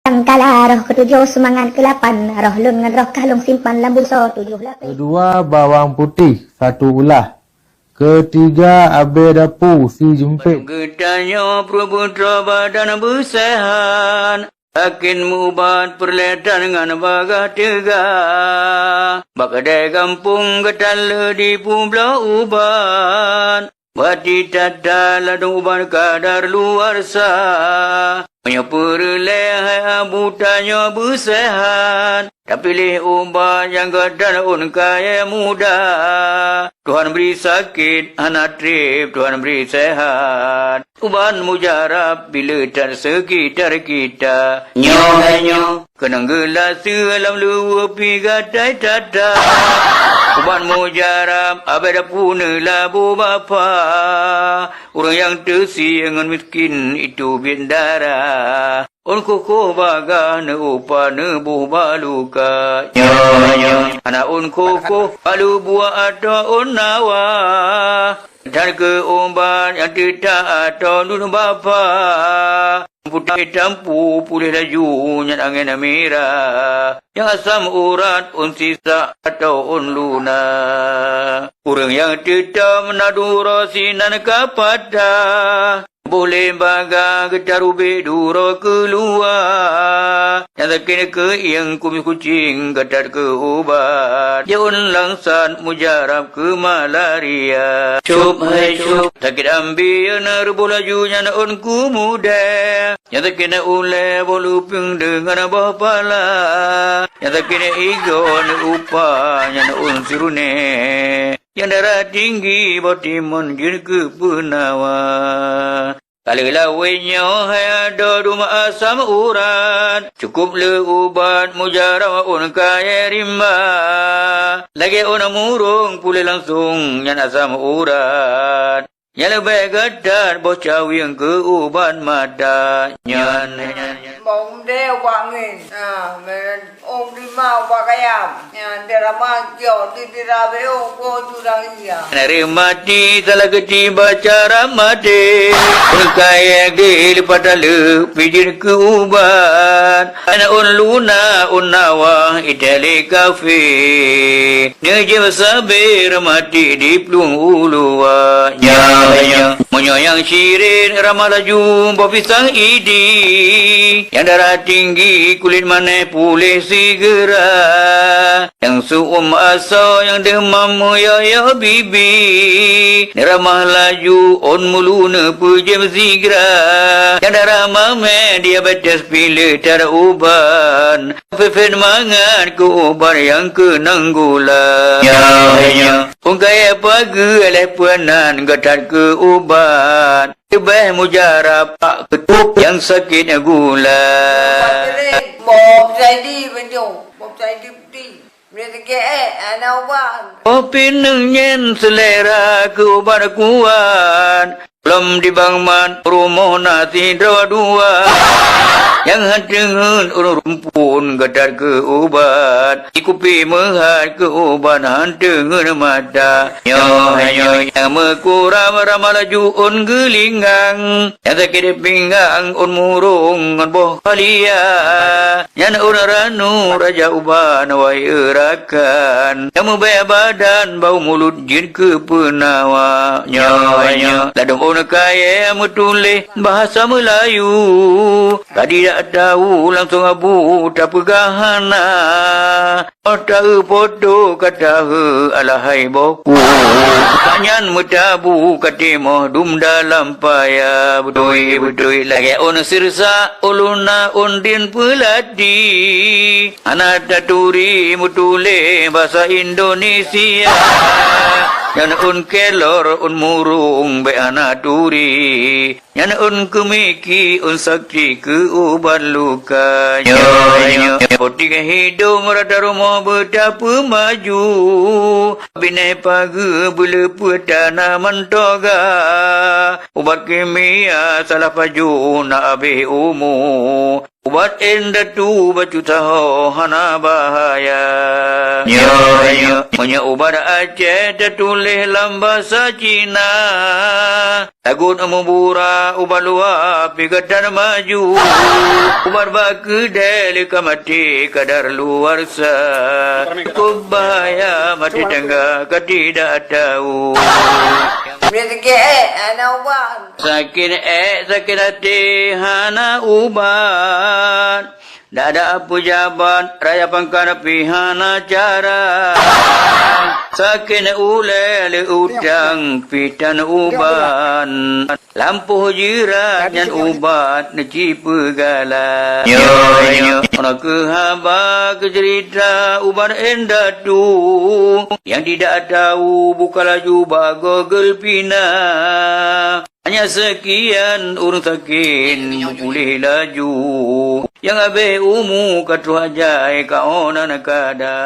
Kala roh ketujuh semangat ke-8, roh lun dengan roh kalung simpan lambung so 7 Kedua, bawang putih 1 ulah. Ketiga, abe dapu si jumpit. Getanya Praputra badan bersehan, akin mubat perletan dengan baga tiga. Bakadai kampung getala di Pulau Uban, bati tata ladung uban kadar luar sah. Punya perlehai abutanya bersehan, tapi leh ubat yang gadar un kaya muda. Tuhan beri sakit, anak trip, Tuhan beri sehat. Uban mujarab bila tak sekitar kita. Nyo, kenang gelas dalam luar pi gadai tata. Uban mujarab, abad puna labu bapa. Orang yang tersiangan miskin itu bindara. On koko baga ne upa ne buh baluka. Nyo, anak on koko balu buah atau on nawa. Dan ke umban yang tidak atau nun bapa. Putih tampu pulih laju nyat angin merah. Yang asam urat on sisa atau on luna. Orang yang tidak menadu rosinan kapada. Boleh baga getarube duro keluar. Yang takin ke yang kumis kucing getar ke ubat. Jaun langsan mujarab ke malaria. Cup hai cup. Takit ambil nerbu lajunya naun ku muda. Yang takin ule boluping dengan bapala. Yang takin igon upanya naun sirune. Yang darah tinggi botimun jin ke penawa. Kalau lawainya hai ada rumah asam urat. Cukup le ubat mujarab un kaya rimba. Lagi un murung pulih langsung yang asam urat. Yang lebih gadar bocah yang ke ubat mata. Nyan. Bông đeo quả nghìn, ôm đi mau quả cái am, để làm ăn kiểu đi ra với ông cô chú đang gì à? Nari mati salah ketiba cara mati. Kaya gil padalu pijir ke ubat. Anak un luna un nawa itali kafe. Nejam sabir mati di plung ulua. Nya menyayang sirin ramalaju pisang idi. Yang darah tinggi kulit mana pulih segera. Yang suum aso yang demam ya bibi. Ramah laju on muluna pujem segera. Yang darah mame diabetes pilih teruban. Fefen mangan ke uban yang kenang gula. Ya. Ungkaya pagi oleh puanan gatat ke uban. Tebah mujarab tak ketuk yang sakit gula. Bột dày đi bên chỗ, bột dày đi. Bây giờ kệ, đâu ba. Kopi nyen selera ke uban kuat. Belum dibangman rumah nasi dua. Yang hancengan urun rumpun gadar ke ubat. Ikupi mehat ke ubat hancengan mata. Nyo yang mekuram ramalaju un gelingang. Yang sakit pinggang un murung un boh kalia. Yang un ranu raja uban wai erakan. Yang membaya badan bau mulut jin ke penawa. Nyo ladung un kaya metulih bahasa Melayu. Tadi tak tahu langsung abu tak pegahana. Tahu foto kata alahai boku. Kanyan metabu katimoh dum dalam paya. Betul lagi on sirsa uluna undin pelati. Anak taturi mutule bahasa Indonesia. Yang un kelor un murung be anak turi. Yang un kemiki un sakti ke uban luka. Nyo poti ke hidung rata rumah betapa maju. Binai pagi bela petana mentoga. Ubat kimia salah paju nak habis umur. Ubat endatu bacuta ho hana bahaya. Nyo punya ubat Aceh tertulis dalam bahasa Cina. Takut membura ubat luar pikatan maju. Ubat baku deli mati kadar luar sa. Kubaya mati tangga ketidak tahu. Biar ke anak ubat. Sakit hati hana ubat. Tak ada pejabat raya pangkar pihana cara. Sakit ulele utang pitan uban. Lampu jirat yang ubat necipu gala. Nyo orang kehaba kecerita ubat endatu. Yang tidak tahu bukalah jubah Google Pina. Hanya sekian urung sakin boleh laju. Yang abe umu katu hajai kaonan kada.